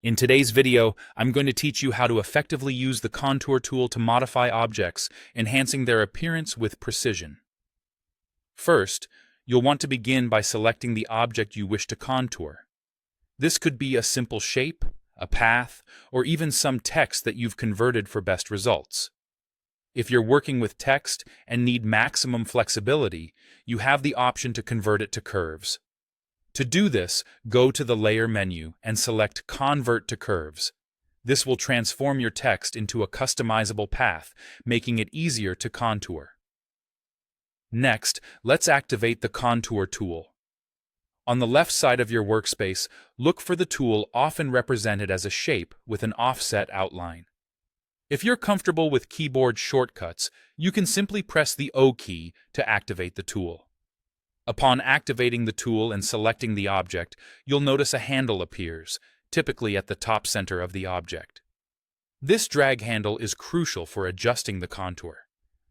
In today's video, I'm going to teach you how to effectively use the contour tool to modify objects, enhancing their appearance with precision. First, you'll want to begin by selecting the object you wish to contour. This could be a simple shape, a path, or even some text that you've converted for best results. If you're working with text and need maximum flexibility, you have the option to convert it to curves. To do this, go to the Layer menu and select Convert to Curves. This will transform your text into a customizable path, making it easier to contour. Next, let's activate the Contour tool. On the left side of your workspace, look for the tool often represented as a shape with an offset outline. If you're comfortable with keyboard shortcuts, you can simply press the O key to activate the tool. Upon activating the tool and selecting the object, you'll notice a handle appears, typically at the top center of the object. This drag handle is crucial for adjusting the contour.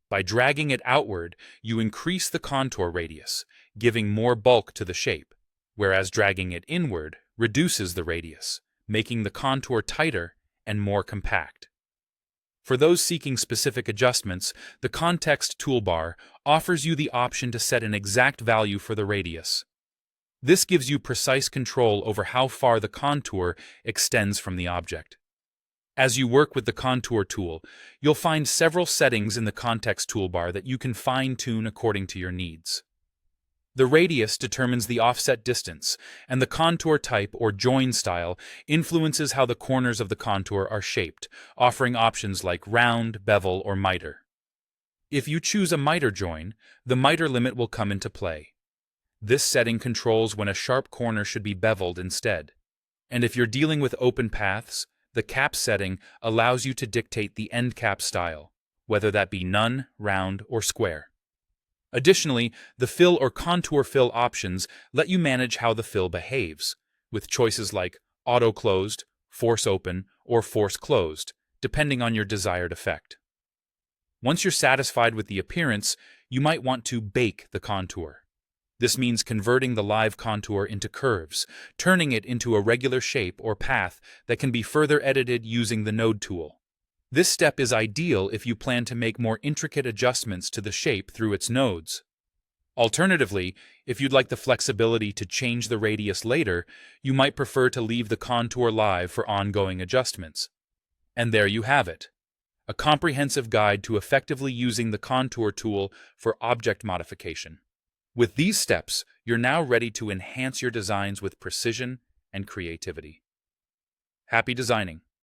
By dragging it outward, you increase the contour radius, giving more bulk to the shape, whereas dragging it inward reduces the radius, making the contour tighter and more compact. For those seeking specific adjustments, the Context toolbar offers you the option to set an exact value for the radius. This gives you precise control over how far the contour extends from the object. As you work with the Contour tool, you'll find several settings in the Context toolbar that you can fine-tune according to your needs. The radius determines the offset distance, and the contour type or join style influences how the corners of the contour are shaped, offering options like round, bevel, or miter. If you choose a miter join, the miter limit will come into play. This setting controls when a sharp corner should be beveled instead. And if you're dealing with open paths, the cap setting allows you to dictate the end cap style, whether that be none, round, or square. Additionally, the fill or contour fill options let you manage how the fill behaves, with choices like auto closed, force open, or force closed, depending on your desired effect. Once you're satisfied with the appearance, you might want to bake the contour. This means converting the live contour into curves, turning it into a regular shape or path that can be further edited using the Node tool. This step is ideal if you plan to make more intricate adjustments to the shape through its nodes. Alternatively, if you'd like the flexibility to change the radius later, you might prefer to leave the contour live for ongoing adjustments. And there you have it, a comprehensive guide to effectively using the Contour tool for object modification. With these steps, you're now ready to enhance your designs with precision and creativity. Happy designing!